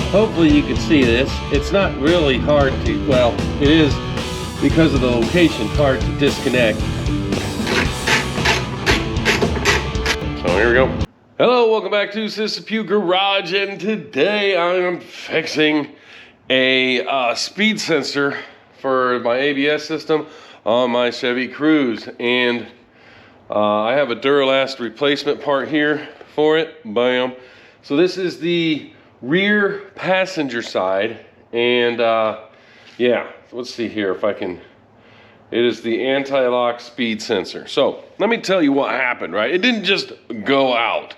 hopefully you can see this. It's not really hard to, well, it is because of the location, hard to disconnect. So here we go. Hello, welcome back to Sister Pew Garage, and today I am fixing a speed sensor for my ABS system on my Chevy Cruze. And I have a Duralast replacement part here for it. Bam. So this is the rear passenger side, and yeah, let's see here if I can. It is the anti-lock speed sensor. So let me tell you what happened, right? It didn't just go out.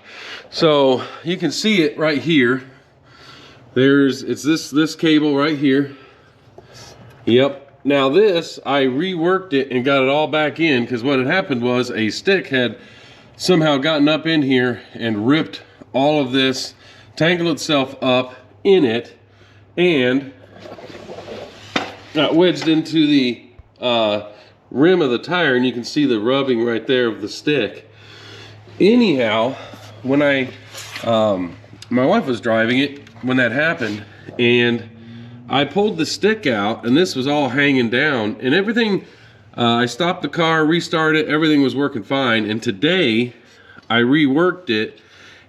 So you can see it right here. It's this cable right here. Yep. Now this, I reworked it and got it all back in, because what had happened was a stick had somehow gotten up in here and ripped all of this, tangled itself up in it, and got wedged into the rim of the tire, and you can see the rubbing right there of the stick. Anyhow, when my wife was driving it when that happened, and I pulled the stick out, and this was all hanging down, and everything, I stopped the car, restarted, everything was working fine. And today I reworked it,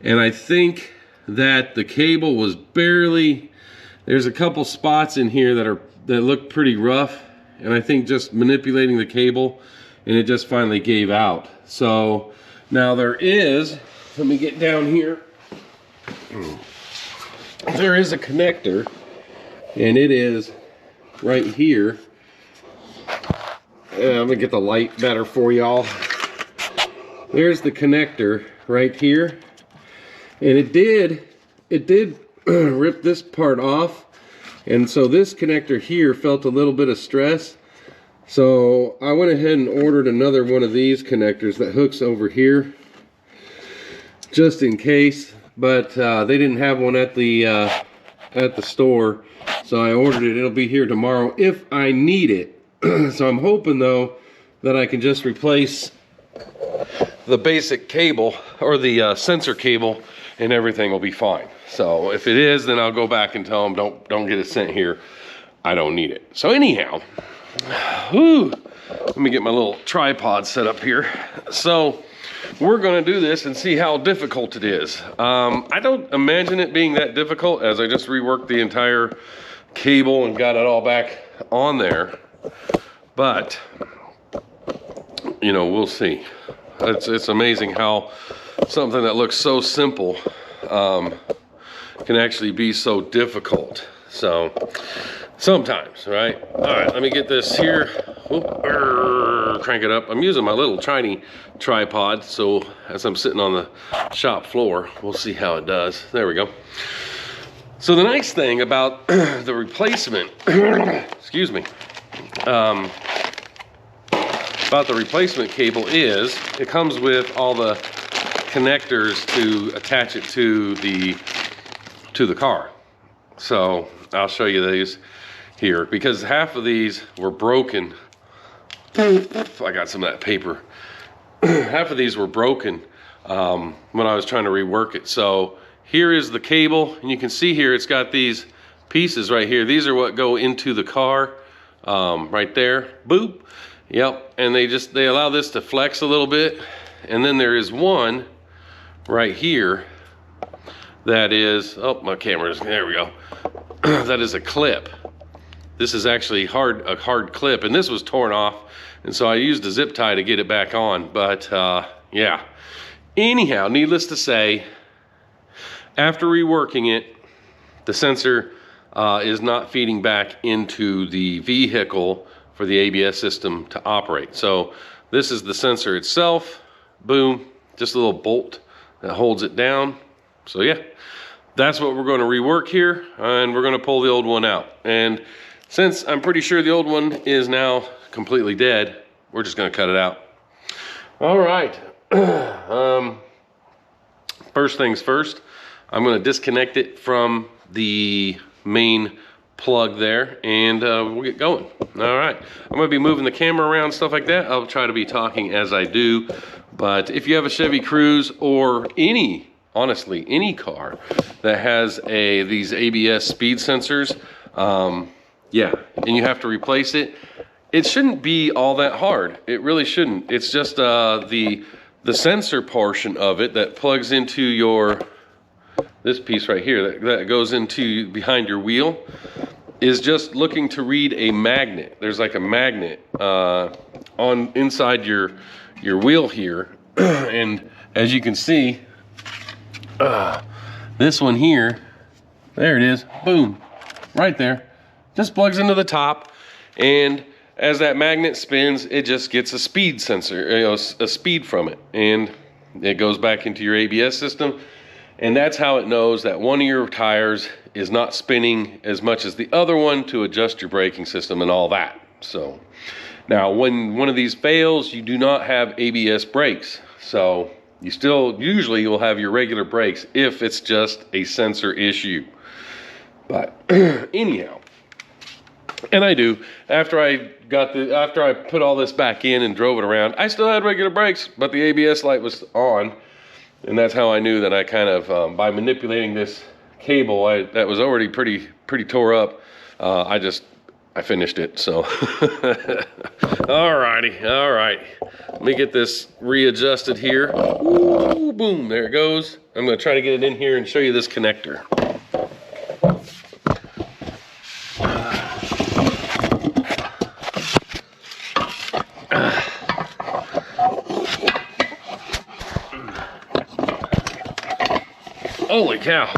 and I think that the cable was barely, there's a couple spots in here that look pretty rough, and I think just manipulating the cable, and it just finally gave out. So now there is, let me get down here, there is a connector, and it is right here. I'm gonna get the light better for y'all. There's the connector right here, and it did rip this part off. And so this connector here felt a little bit of stress. So I went ahead and ordered another one of these connectors that hooks over here, just in case. But they didn't have one at the store, so I ordered it. It'll be here tomorrow if I need it. So I'm hoping though that I can just replace the basic cable, or the sensor cable, and everything will be fine. So if it is, then I'll go back and tell them don't get it sent here. I don't need it. So anyhow, let me get my little tripod set up here. So we're gonna do this and see how difficult it is. I don't imagine it being that difficult, as I just reworked the entire cable and got it all back on there. But you know, we'll see. It's amazing how something that looks so simple can actually be so difficult. So sometimes, right? All right, let me get this here. Crank it up. I'm using my little tiny tripod, so as I'm sitting on the shop floor, we'll see how it does. There we go. So the nice thing about the replacement, excuse me, about the replacement cable is it comes with all the connectors to attach it to the car. So I'll show you these here, because half of these were broken. I got some of that paper. Half of these were broken when I was trying to rework it. So here is the cable, and you can see here it's got these pieces right here. These are what go into the car, right there. Boop. Yep. And they allow this to flex a little bit. And then there is one right here that is, oh, my camera's, there we go. That is a clip. This is actually a hard clip, and this was torn off, and so I used a zip tie to get it back on. But yeah, anyhow, needless to say, after reworking it, the sensor is not feeding back into the vehicle for the ABS system to operate. So this is the sensor itself. Boom, just a little bolt that holds it down. So yeah, that's what we're going to rework here, and we're going to pull the old one out. And since I'm pretty sure the old one is now completely dead, we're just going to cut it out. All right. First things first, I'm going to disconnect it from the main plug there, and we'll get going. All right, I'm going to be moving the camera around, stuff like that. I'll try to be talking as I do. But if you have a Chevy Cruze or any honestly, any car that has these ABS speed sensors, yeah, and you have to replace it, it shouldn't be all that hard. It really shouldn't. It's just the sensor portion of it that plugs into this piece right here that goes into behind your wheel is just looking to read a magnet. There's like a magnet on inside your wheel here, and as you can see, this one here, there it is, boom, right there, just plugs into the top, and as that magnet spins, it just gets a speed sensor, a speed from it, and it goes back into your ABS system, and that's how it knows that one of your tires is not spinning as much as the other one to adjust your braking system and all that. So now when one of these fails, you do not have ABS brakes, so usually you'll have your regular brakes if it's just a sensor issue. But anyhow, and I do, after I put all this back in and drove it around, I still had regular brakes, but the ABS light was on, and that's how I knew that I kind of, by manipulating this cable that was already pretty tore up, I finished it. So all right, let me get this readjusted here. Ooh, boom, there it goes. I'm gonna try to get it in here and show you this connector. Holy cow.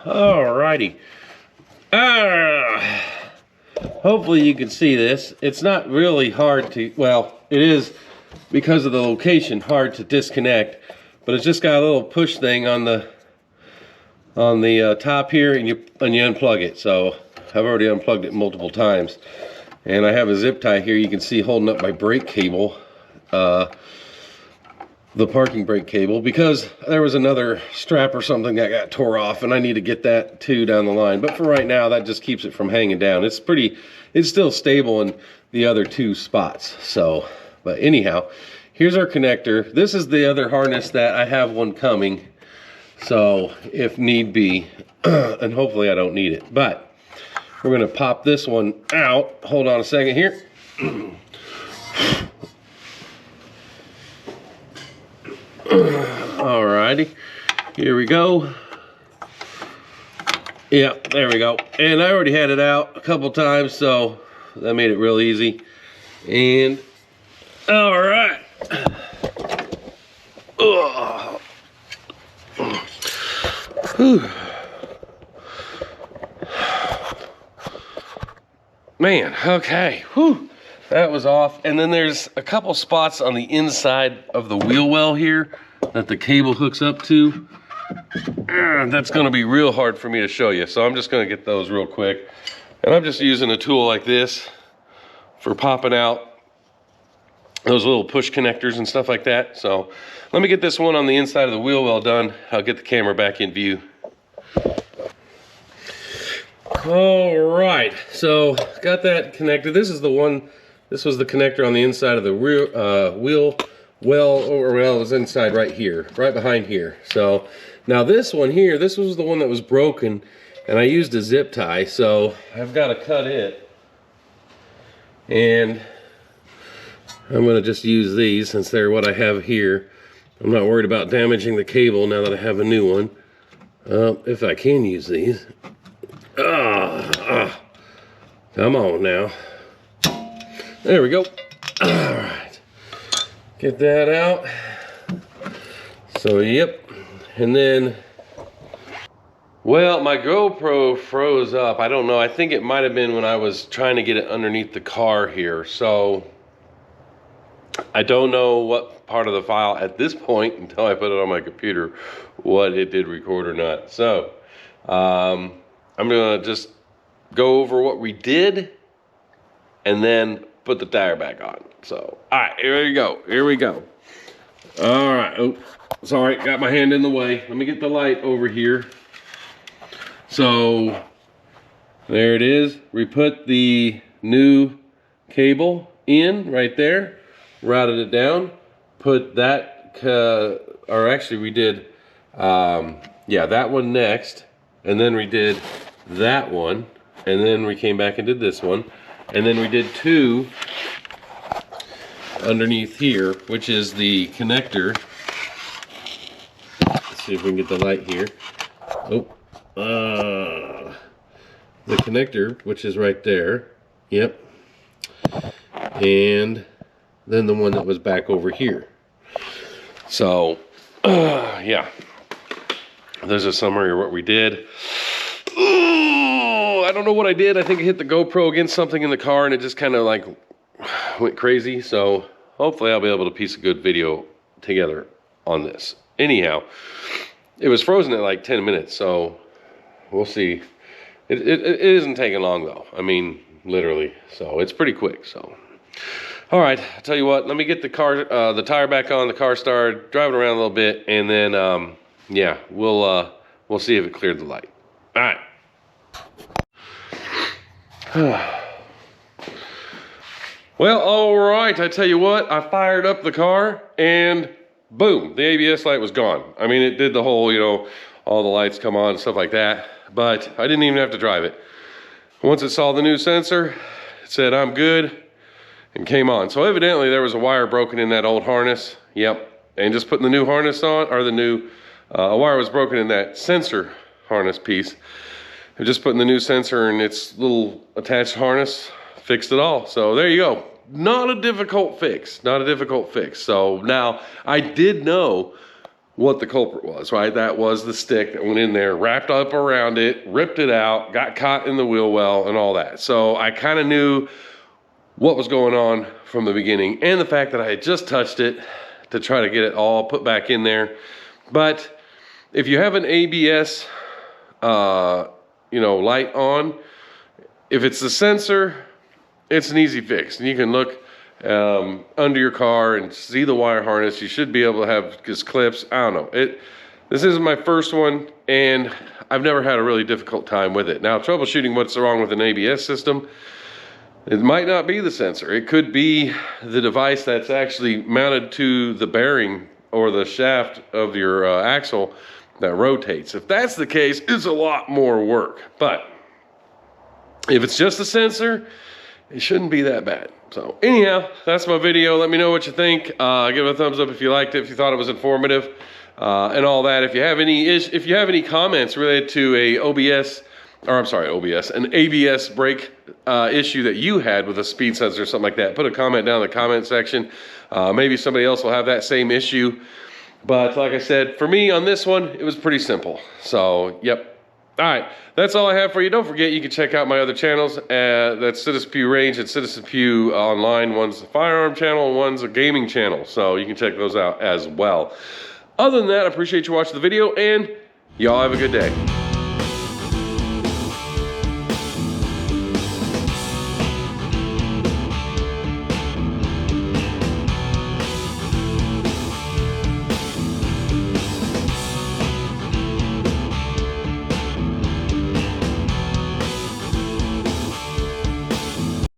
Alrighty. Hopefully you can see this. It's not really hard to, well, it is because of the location hard to disconnect, but it's just got a little push thing on the top here, and you unplug it. So I've already unplugged it multiple times, and I have a zip tie here you can see holding up my brake cable, the parking brake cable, because there was another strap or something that got tore off, and I need to get that too down the line. But for right now, that just keeps it from hanging down. It's still stable in the other two spots. So, but anyhow, here's our connector. This is the other harness that I have one coming, so if need be, and hopefully I don't need it, but we're gonna pop this one out. Hold on a second here. Alrighty, here we go. Yeah, there we go. And I already had it out a couple times, so that made it real easy. And all right. Man, okay. Whew. That was off. And then there's a couple spots on the inside of the wheel well here that the cable hooks up to. That's going to be real hard for me to show you, so I'm just going to get those real quick. And I'm just using a tool like this for popping out those little push connectors and stuff like that. So let me get this one on the inside of the wheel well done. I'll get the camera back in view. All right, so got that connected. This is the one. This was the connector on the inside of the wheel well, or well, it was inside right here, right behind here. So now this one here, this was the one that was broken, and I used a zip tie, so I've got to cut it. And I'm going to just use these since they're what I have here. I'm not worried about damaging the cable now that I have a new one. If I can use these. Come on now. There we go. All right. Get that out. So, yep. And then, well, my GoPro froze up. I don't know. I think it might have been when I was trying to get it underneath the car here. So, I don't know what part of the file at this point, until I put it on my computer, what it did record or not. So, I'm gonna just go over what we did and then put the tire back on. So, all right, here we go. Here we go. All right. Oh, sorry, got my hand in the way. Let me get the light over here. So, there it is. We put the new cable in right there, routed it down, put that, or actually we did, yeah, that one next, and then we did that one, and then we came back and did this one, and then we did two underneath here, which is the connector. Let's see if we can get the light here. Oh, the connector, which is right there. Yep. And then the one that was back over here. So, yeah. There's a summary of what we did. Ooh, I don't know what I did. I think I hit the GoPro against something in the car and it just kind of like went crazy. So hopefully I'll be able to piece a good video together on this. Anyhow, it was frozen at like 10 minutes. So we'll see. It isn't taking long though. I mean, literally. So it's pretty quick. So, all right. I'll tell you what. Let me get the car, the tire back on, the car started, drive it around a little bit, and then yeah, we'll see if it cleared the light. All right. Well, all right. I tell you what. I fired up the car, and boom, the ABS light was gone. I mean, it did the whole, you know, all the lights come on and stuff like that. But I didn't even have to drive it. Once it saw the new sensor, it said I'm good and came on. So evidently there was a wire broken in that old harness. Yep. And just putting the new harness on, or the new, a wire was broken in that sensor harness piece. And just putting the new sensor in its little attached harness fixed it all. So there you go. Not a difficult fix. Not a difficult fix. So now I did know what the culprit was, right? That was the stick that went in there, wrapped up around it, ripped it out, got caught in the wheel well and all that. So I kind of knew what was going on from the beginning, and the fact that I had just touched it to try to get it all put back in there. But if you have an ABS, you know, light on, if it's the sensor, it's an easy fix. And you can look under your car and see the wire harness. You should be able to have just clips. I don't know. This isn't my first one, and I've never had a really difficult time with it. Now, troubleshooting what's wrong with an ABS system, it might not be the sensor. It could be the device that's actually mounted to the bearing or the shaft of your axle that rotates. If that's the case, it's a lot more work. But if it's just the sensor, it shouldn't be that bad. So anyhow, that's my video. Let me know what you think. Give it a thumbs up if you liked it, if you thought it was informative, and all that. If you have any comments related to an ABS brake issue that you had with a speed sensor or something like that, put a comment down in the comment section. Maybe somebody else will have that same issue. But like I said, for me on this one, it was pretty simple. So, yep. All right, that's all I have for you. Don't forget, you can check out my other channels. That's Citizen Pew Range and Citizen Pew Online. One's a firearm channel and one's a gaming channel. So you can check those out as well. Other than that, I appreciate you watching the video, and y'all have a good day.